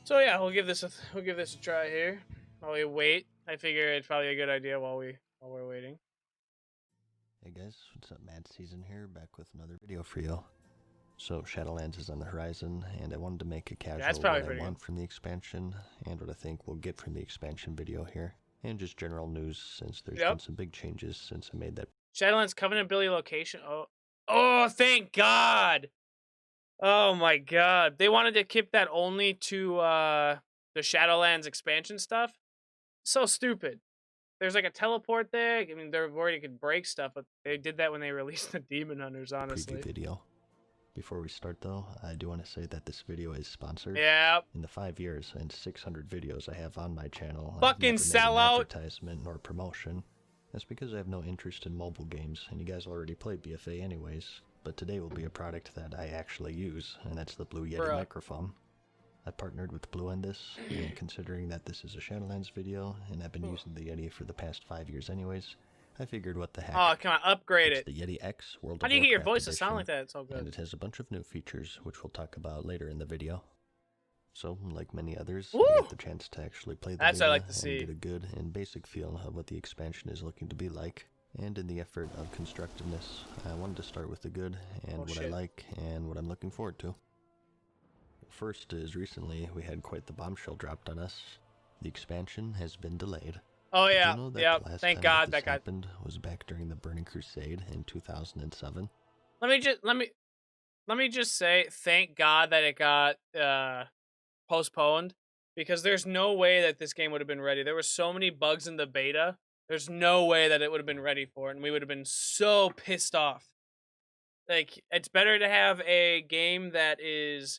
So yeah, we'll give this a try here while we wait. I figure it's probably a good idea while we're waiting. Hey guys, what's up? Madseason here, back with another video for you. So Shadowlands is on the horizon, and I wanted to make a casual what I want from the expansion and what I think we'll get from the expansion video here, and just general news since there's been some big changes since I made that. Shadowlands Covenant ability location. Oh, thank God! Oh my God, they wanted to keep that only to the Shadowlands expansion stuff. So stupid. There's like a teleport there. I mean, they're worried it could break stuff, but they did that when they released the Demon Hunters, honestly. Preview video. Before we start though, I do want to say that this video is sponsored. Yeah. In the 5 years and 600 videos I have on my channel, fucking sell out advertisement nor promotion. That's because I have no interest in mobile games, and you guys already play BFA anyways. But today will be a product that I actually use, and that's the Blue Yeti microphone. I partnered with Blue on this, and considering that this is a Shadowlands video, and I've been using the Yeti for the past 5 years anyways, I figured what the heck. Oh, come on, upgrade it. The Yeti X World of Warcraft. How do you get your voice to sound like that? It's so good. And it has a bunch of new features, which we'll talk about later in the video. So, like many others, you get the chance to actually play the beta I like to see. and get a good and basic feel of what the expansion is looking to be like. And in the effort of constructiveness, I wanted to start with the good and what I like and what I'm looking forward to. First is recently we had quite the bombshell dropped on us. The expansion has been delayed. Oh yeah, you know that yeah. The last Thank time God that happened was back during the Burning Crusade in 2007. Let me just say thank God that it got postponed, because there's no way that this game would have been ready. There were so many bugs in the beta. There's no way that it would have been ready for it, and we would have been so pissed off. Like, it's better to have a game that is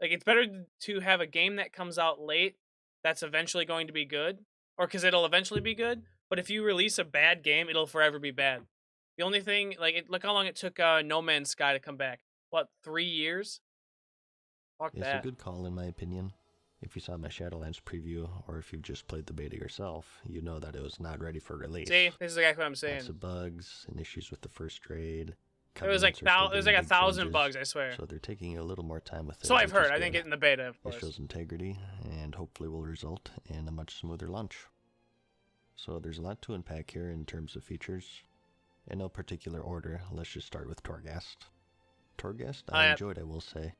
like, it's better to have a game that comes out late that's eventually going to be good, or because it'll eventually be good. But if you release a bad game, it'll forever be bad. The only thing, like, look how long it took No Man's Sky to come back. What, 3 years? Fuck that. It's a good call in my opinion. If you saw my Shadowlands preview, or if you've just played the beta yourself, you know that it was not ready for release. See, this is exactly what I'm saying. Lots of bugs and issues with the first raid. It was like 1,000 bugs, I swear. So they're taking a little more time with it. So I've heard. I didn't get in the beta, of course. It shows integrity, and hopefully will result in a much smoother launch. So there's a lot to unpack here in terms of features. In no particular order, let's just start with Torghast. Torghast, I enjoyed, I will say.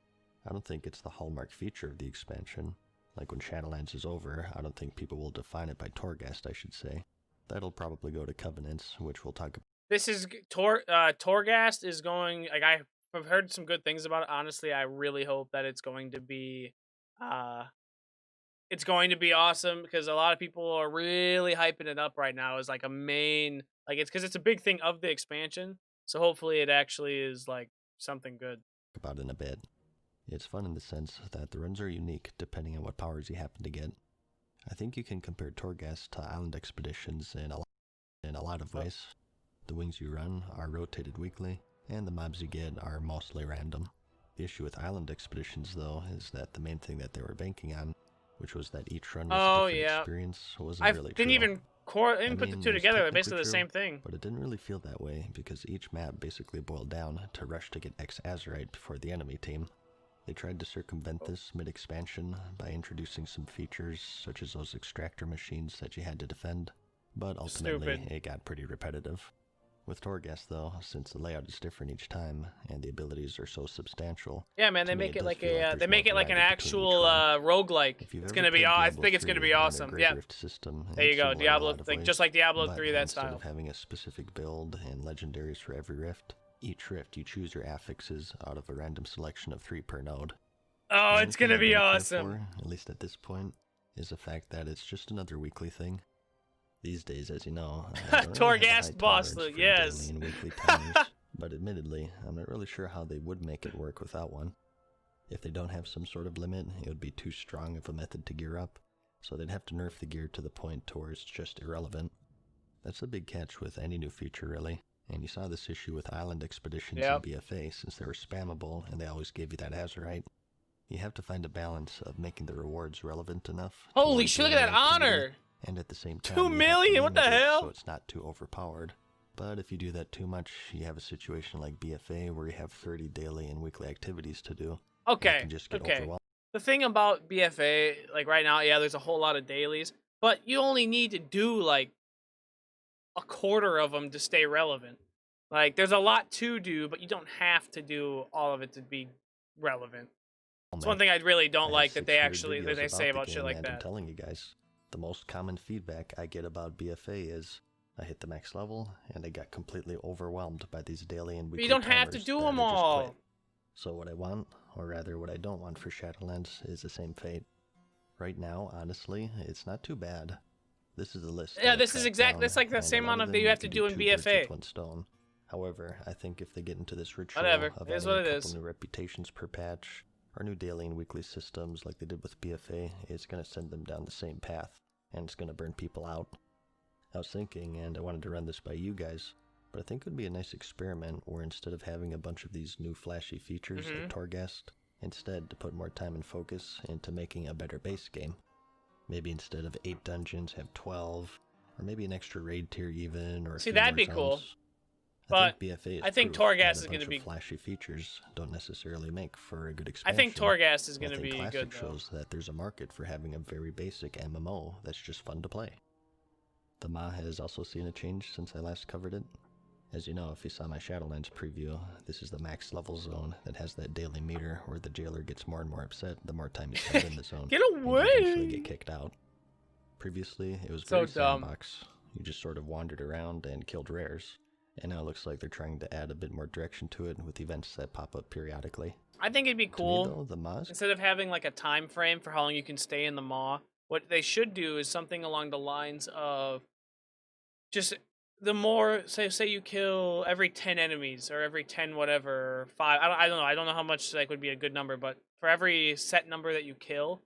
I don't think it's the hallmark feature of the expansion. Like when Shadowlands is over, I don't think people will define it by Torghast, I should say. That'll probably go to Covenants, which we'll talk about. This is Torghast is going, like, I've heard some good things about it. Honestly, I really hope that it's going to be awesome, because a lot of people are really hyping it up right now as like a main, like, it's because it's a big thing of the expansion. So hopefully it actually is like something good. About in a bit. It's fun in the sense that the runs are unique depending on what powers you happen to get. I think you can compare Torghast to island expeditions in a lot of ways. The wings you run are rotated weekly, and the mobs you get are mostly random. The issue with island expeditions, though, is that the main thing that they were banking on, which was that each run was a different experience, wasn't really true. Didn't even put the two together. They're basically the same thing. But it didn't really feel that way, because each map basically boiled down to rush to get X Azerite before the enemy team. They tried to circumvent this mid-expansion by introducing some features, such as those extractor machines that you had to defend, but ultimately it got pretty repetitive. With Torghast, though, since the layout is different each time and the abilities are so substantial, yeah, man, they make it like a an actual roguelike. It's gonna be, I think it's gonna be awesome. Yeah, there you go, Diablo, like just like Diablo 3, that style. Instead of having a specific build and legendaries for every rift, each rift you choose your affixes out of a random selection of 3 per node. Oh, it's gonna be awesome. At least at this point, is the fact that it's just another weekly thing. These days, as you know, Torghast boss, yes. And weekly timers, but admittedly, I'm not really sure how they would make it work without one. If they don't have some sort of limit, it would be too strong of a method to gear up, so they'd have to nerf the gear to the point to where it's just irrelevant. That's a big catch with any new feature, really, and you saw this issue with island expeditions in BFA since they were spammable and they always gave you that Azerite. You have to find a balance of making the rewards relevant enough. Holy shit, look at that honor! And at the same time, 2 million, what the hell? So it's not too overpowered. But if you do that too much, you have a situation like BFA where you have 30 daily and weekly activities to do. Okay, you can just get overwhelmed. the thing about BFA, like right now, yeah, there's a whole lot of dailies, but you only need to do like a quarter of them to stay relevant. Like there's a lot to do, but you don't have to do all of it to be relevant. Oh It's man, one thing I really don't I have like that they 600 actually that videos they say about the about shit game, like and I'm that. telling you guys, the most common feedback I get about BFA is I hit the max level and I got completely overwhelmed by these daily and But you weekly don't have to timers do that them I just quit. all. So what I want, or rather what I don't want for Shadowlands, is the same fate. Right now, honestly, it's not too bad. This is a list Yeah, that I've this is tracked exactly. down, That's like the and a same lot amount of of that them you you have to can do do in two birds with BFA. one stone. However, I think if they get into this ritual Whatever, of it is adding what a it couple is. new reputations per patch, or new daily and weekly systems like they did with BFA, it's going to send them down the same path, and it's going to burn people out. I was thinking, and I wanted to run this by you guys, but I think it would be a nice experiment where instead of having a bunch of these new flashy features like Torghast, instead to put more time and focus into making a better base game. Maybe instead of 8 dungeons, have 12, or maybe an extra raid tier even, or a See, few that'd more be zones. cool. I But think BFA is I think proof that Torghast a is going bunch to of be. flashy features don't necessarily make for a good I expansion. think Torghast is And going I to think be Classic good though. shows that there's a market for having a very basic MMO that's just fun to play. The Ma has also seen a change since I last covered it. As you know, if you saw my Shadowlands preview, this is the max level zone that has that daily meter where the jailer gets more and more upset the more time you spend in the zone. Get And you eventually away! get kicked out. Previously, it was So very dumb. sandbox. You just sort of wandered around and killed rares. And now it looks like they're trying to add a bit more direction to it with events that pop up periodically. I think it'd be To me, cool though, the Ma's instead of having like a time frame for how long you can stay in the maw. What they should do is something along the lines of just the more say you kill every 10 enemies or every 10 whatever 5. I don't know. I don't know how much like would be a good number, but for every set number that you kill,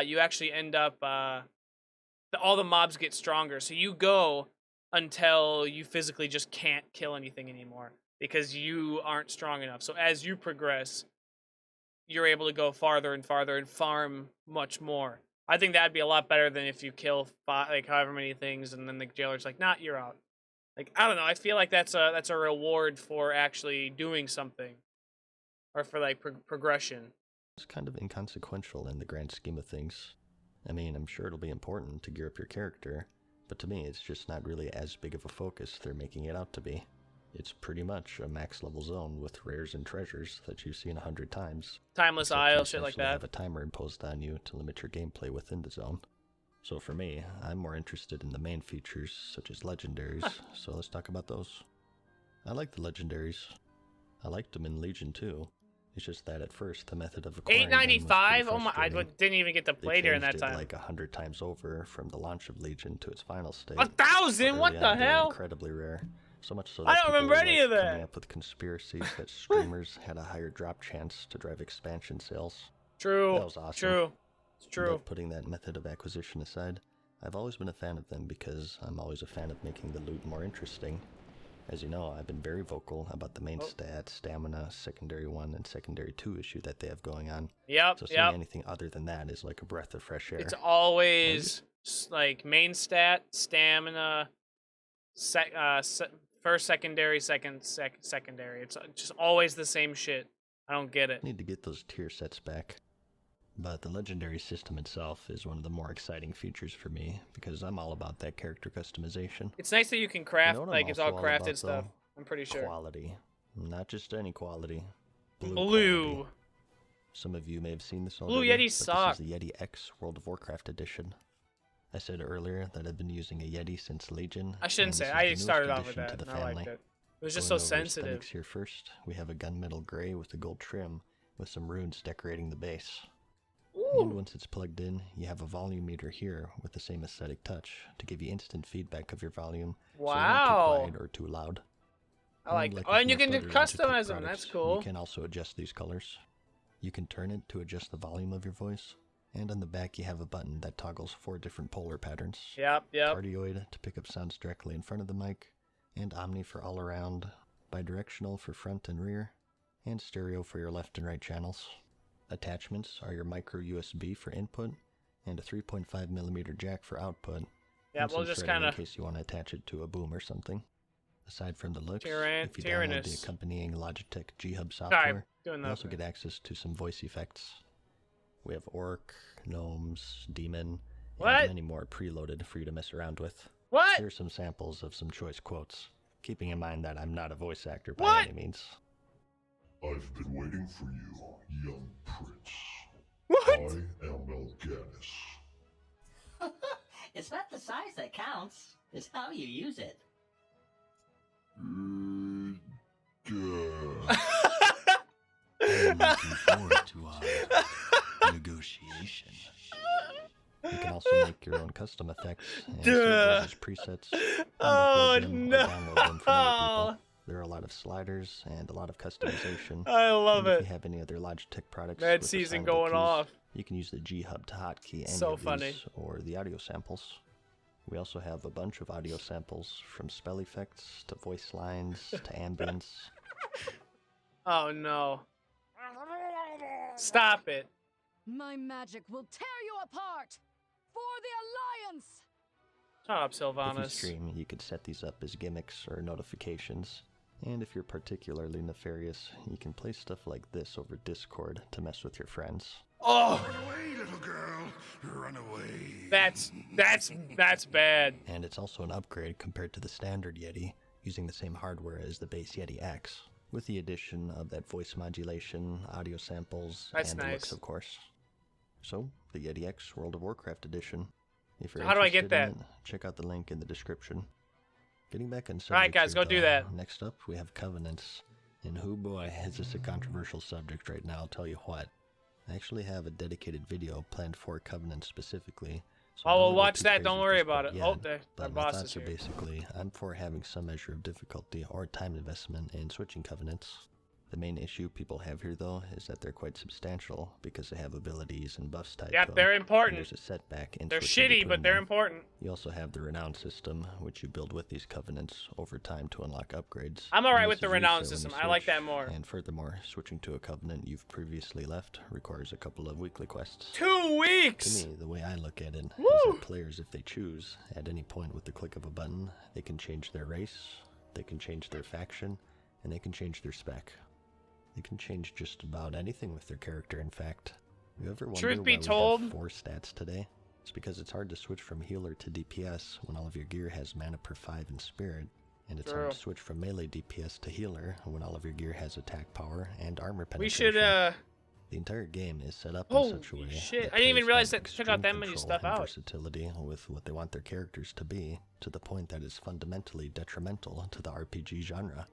you actually end up all the mobs get stronger. So you go until you physically just can't kill anything anymore because you aren't strong enough. So as you progress, you're able to go farther and farther and farm much more. I think that'd be a lot better than if you kill like however many things and then the jailer's like, "Nah, you're out." Like I don't know. I feel like that's a reward for actually doing something, or for like progression. is kind of inconsequential in the grand scheme of things. I mean, I'm sure it'll be important to gear up your character, but to me it's just not really as big of a focus they're making it out to be. It's pretty much a max level zone with rares and treasures that you've seen 100 times. Timeless Except Isle, you shit like essentially that. have a timer imposed on you to limit your gameplay within the zone. So for me, I'm more interested in the main features, such as legendaries, so let's talk about those. I like the legendaries. I liked them in Legion too. It's just that at first, the method of acquiring them was pretty $8.95. Oh my! I frustrating. didn't even get to They play during changed that it time. like 100 times over from the launch of Legion to its final state. 1,000? What Early the on, they were hell? incredibly rare. So much so I that don't people remember were any of that. coming up with conspiracies that streamers had a higher drop chance to drive expansion sales. True. That was awesome. True. It's true. But putting that method of acquisition aside, I've always been a fan of them because I'm always a fan of making the loot more interesting. As you know, I've been very vocal about the main stat, stamina, secondary 1 and secondary 2 issue that they have going on. Yep. So seeing Yep. anything other than that is like a breath of fresh air. It's always like main stat, stamina, first secondary, secondary. It's just always the same shit. I don't get it. Need to get those tier sets back. But the legendary system itself is one of the more exciting features for me because I'm all about that character customization. It's nice that you can craft, what I'm like it's all also all crafted about, stuff. though? I'm pretty sure. Quality. Not just any quality. Blue. Quality. Some of you may have seen this Blue already, Yeti but suck. this is the Yeti X World of Warcraft edition. I said earlier that I've been using a Yeti since Legion. I shouldn't and say. this is I the newest started off with addition that. to the And I liked family. it. It was just Going so over sensitive. aesthetics here first, we have a gunmetal gray with a gold trim with some runes decorating the base. And Ooh. once it's plugged in, you have a volume meter here with the same aesthetic touch to give you instant feedback of your volume. So you're not too Wow. quiet or too loud. I like that. with Oh, and you most can other Logitech customize them. products, That's cool. You can also adjust these colors. You can turn it to adjust the volume of your voice. And on the back, you have a button that toggles 4 different polar patterns. Yep. Cardioid to pick up sounds directly in front of the mic, and Omni for all around, bidirectional for front and rear, and stereo for your left and right channels. Attachments are your micro USB for input, and a 3.5mm jack for output. Yeah, and we'll some just threading kind in of. case you want to attach it to a boom or something. Aside from the looks, if you download Tyrannus. the accompanying Logitech G-Hub Sorry, software, doing you that. also get access to some voice effects. We have orc, gnomes, demon, What? and many more preloaded for you to mess around with. What? Here's some samples of some choice quotes, keeping in mind that I'm not a voice actor by What? any means. I've been waiting for you, young prince. What? I am Melganis. It's not the size that counts, it's how you use it. Duh. I'm looking forward to our negotiation. You can also make your own custom effects and save those as presets. Oh, Download them no. or download them from other people. There are a lot of sliders and a lot of customization. I love and if it. you have any other Logitech products, Mad with Season assignable going keys, off. you can use the G Hub to hotkey any So of these funny. or the audio samples. We also have a bunch of audio samples, from spell effects to voice lines to ambience. Oh no. Stop it. My magic will tear you apart! For the Alliance! Shut up, If you Sylvanas. stream, you could set these up as gimmicks or notifications. And if you're particularly nefarious, you can play stuff like this over Discord to mess with your friends. Oh, Run away, little girl. Run away. that's bad. And it's also an upgrade compared to the standard Yeti, using the same hardware as the base Yeti X, with the addition of that voice modulation, audio samples, That's and the looks, nice. of course. So, the Yeti X World of Warcraft edition. If you're How do I get interested in that? it, check out the link in the description. Getting back on subject Alright, guys, here, go do though, that. Next up, we have Covenants. And oh boy, is this a controversial subject right now, I'll tell you what. I actually have a dedicated video planned for Covenants specifically. So Oh, don't we'll go watch too that. crazy Don't with worry this about part it. yet, Oh, our but my boss thoughts is are here. basically, I'm for having some measure of difficulty or time investment in switching Covenants. The main issue people have here, though, is that they're quite substantial because they have abilities and buffs tied to Yep, them, they're and important. there's a setback in They're switching shitty, but between they're them. important. You also have the Renown system, which you build with these Covenants over time to unlock upgrades. I'm alright And with this the is Renown reset when you system. I like switch, that more. And furthermore, switching to a Covenant you've previously left requires a couple of weekly quests. 2 To weeks! me, the way I look at it is Woo! that players, if they choose, at any point with the click of a button, they can change their race, they can change their faction, and they can change their spec. They can change just about anything with their character, in fact. You ever wonder Truth why be we told- have 4 stats today? It's because it's hard to switch from healer to DPS when all of your gear has mana per 5 in spirit, and it's hard True. to switch from melee DPS to healer when all of your gear has attack power and armor penetration. We should, The entire game is set up in Holy such a way shit. that I didn't even players realize have that it took out that extreme many control stuff and out. versatility with what they want their characters to be, to the point that it's fundamentally detrimental to the RPG genre.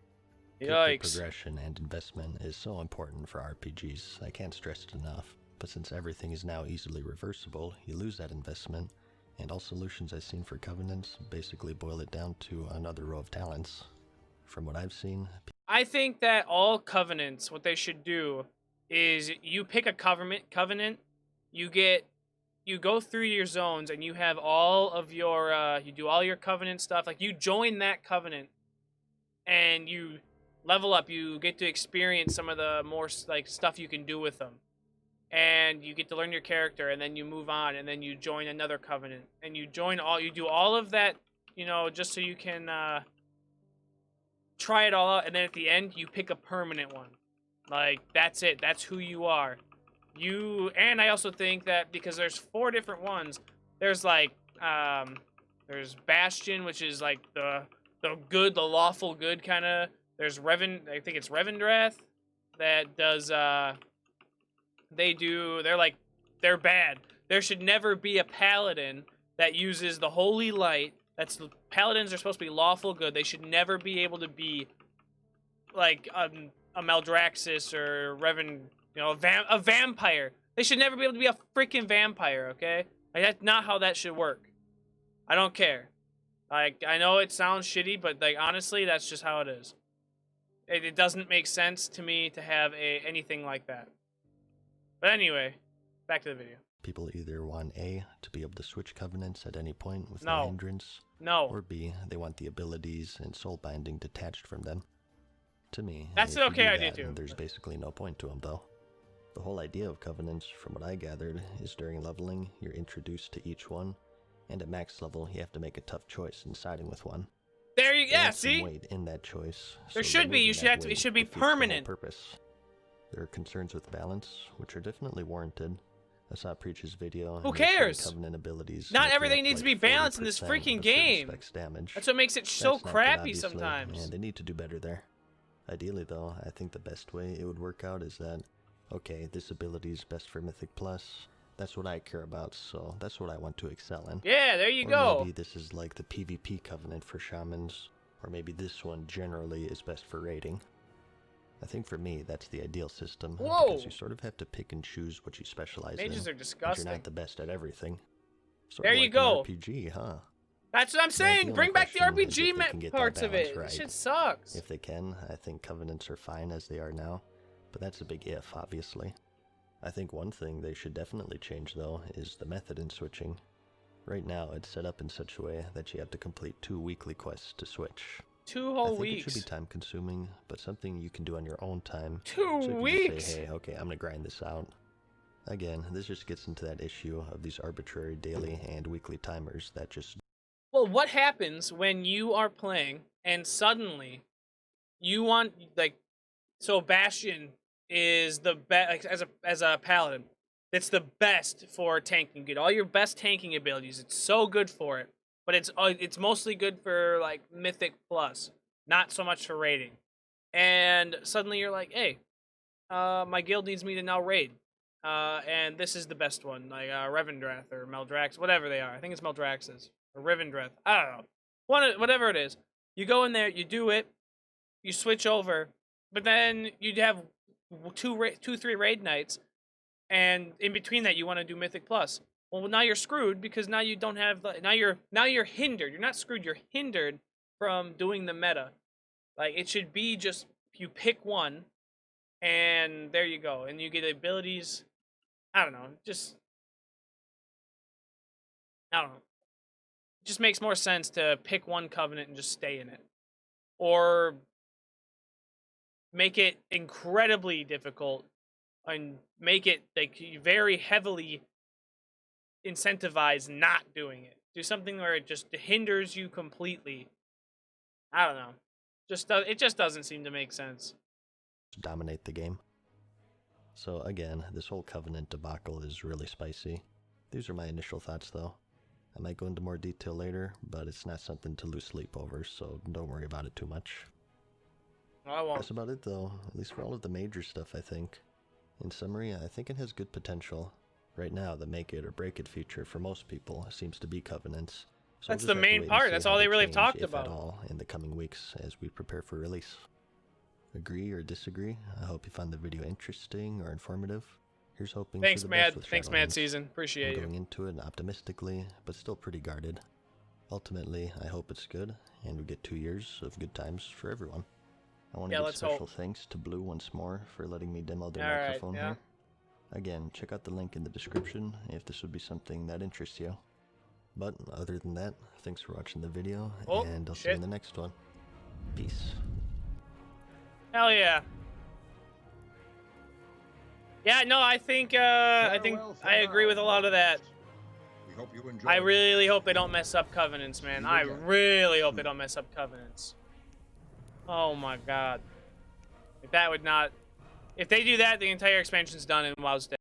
Character Yikes. progression and investment is so important for RPGs, I can't stress it enough. But since everything is now easily reversible, you lose that investment, and all solutions I've seen for Covenants basically boil it down to another row of talents. From what I've seen, I think that all covenants, what they should do is you pick a covenant, you go through your zones and you have all of your you do all your covenant stuff, like you join that covenant and you level up, you get to experience some of the more like stuff you can do with them. And you get to learn your character, and then you move on, and then you join another covenant, and you do all of that, just so you can try it all out, and then at the end you pick a permanent one. Like, that's it. That's who you are. And I also think that because there's 4 different ones, there's like there's Bastion, which is like the good, the lawful good kind of. There's I think it's Revendrath that does they're bad. There should never be a paladin that uses the holy light. Paladins are supposed to be lawful good. They should never be able to be like a Maldraxxus or a vampire. They should never be able to be a freaking vampire, okay? Like, that's not how that should work. I don't care. Like, I know it sounds shitty, but like honestly, that's just how it is. It doesn't make sense to me to have anything like that. But anyway, back to the video. people either want A, to be able to switch Covenants at any point with No. no hindrance, No. or B, they want the abilities and soul binding detached from them. To me, That's if an you okay do idea, that, too. there's basically no point to them, though. The whole idea of Covenants, from what I gathered, is during leveling, you're introduced to each one, and at max level, you have to make a tough choice in siding with one. There you There yeah, is some see? weight in that choice. There so should be. removing You should that have to- it weight should be defeats the whole permanent. purpose. There are concerns with balance, which are definitely warranted, I saw Preach's video. Who and they showed cares? Covenant abilities. Not making everything up needs to like be balanced in 40% this of freaking a certain game. spec's damage. That's what makes it so That's not good, crappy obviously, sometimes. and they need to do better there. Ideally, though, I think the best way it would work out is that, okay, this ability is best for Mythic Plus. That's what I care about, so that's what I want to excel in. Yeah, there you Or go. maybe this is like the PvP Covenant for Shamans, or maybe this one generally is best for raiding. I think for me, that's the ideal system, Whoa. because you sort of have to pick and choose what you specialize Mages in. are But disgusting. you're not the best at everything. Sort There of you like go. an RPG, huh? That's what I'm the saying. only Bring back the question is RPG if they can get that parts of balance it. right. This shit sucks. If they can, I think Covenants are fine as they are now, but that's a big if, obviously. I think one thing they should definitely change, though, is the method in switching. Right now, it's set up in such a way that you have to complete 2 weekly quests to switch. 2 I whole think weeks. it should be time-consuming, but something you can do on your own time. 2 so you can weeks. just say, hey, okay, I'm gonna grind this out. Again, this just gets into that issue of these arbitrary daily and weekly timers that just... Well, what happens when you are playing and suddenly you want, like, so Bastion is the best, like, as a paladin, it's the best for tanking. Get all your best tanking abilities. It's so good for it, but it's mostly good for like Mythic Plus, not so much for raiding. And suddenly you're like, hey, my guild needs me to now raid, and this is the best one, like Revendreth or Meldrax, whatever they are. I think it's Meldrax's or Revendreth. I don't know, whatever it is. You go in there, you do it, you switch over, but then you'd have 3 raid nights, and in between that you want to do Mythic Plus. Well, now you're screwed because now you don't have the now you're hindered. You're not screwed. You're hindered from doing the meta. Like, it should be just you pick one, and there you go, and you get abilities. I don't know. I don't know. It just makes more sense to pick one covenant and just stay in it, or make it incredibly difficult and make it like very heavily incentivize not doing it. Do something where it just hinders you completely. I don't know. It just doesn't seem to make sense. dominate the game. So again, this whole Covenant debacle is really spicy. These are my initial thoughts, though. I might go into more detail later, but it's not something to lose sleep over, so don't worry about it too much. I won't. That's about it, though, at least for all of the major stuff, I think. In summary, I think it has good potential. Right now, the make it or break it feature for most people seems to be Covenants. So we'll That's just the have to main wait and part. see That's how all they really change, talked if about. at all, in the coming weeks as we prepare for release. Agree or disagree? I hope you found the video interesting or informative. Here's hoping Thanks, for the best Mad. with Thanks, Shadowlands. Mad Season. Appreciate I'm you. going into it optimistically, but still pretty guarded. Ultimately, I hope it's good, and we get 2 years of good times for everyone. I want to give let's special hope. thanks to Blue once more for letting me demo their All right, microphone yeah. here. Again, check out the link in the description if this would be something that interests you. But other than that, thanks for watching the video, Oh, and I'll see you shit. in the next one. Peace. Hell yeah. Yeah, no, I think I agree with a lot of that. We hope you enjoy. I really hope they don't mess up Covenants, man. I really hope they don't mess up Covenants. Oh my god. If they do that, the entire expansion's done and WoW's dead.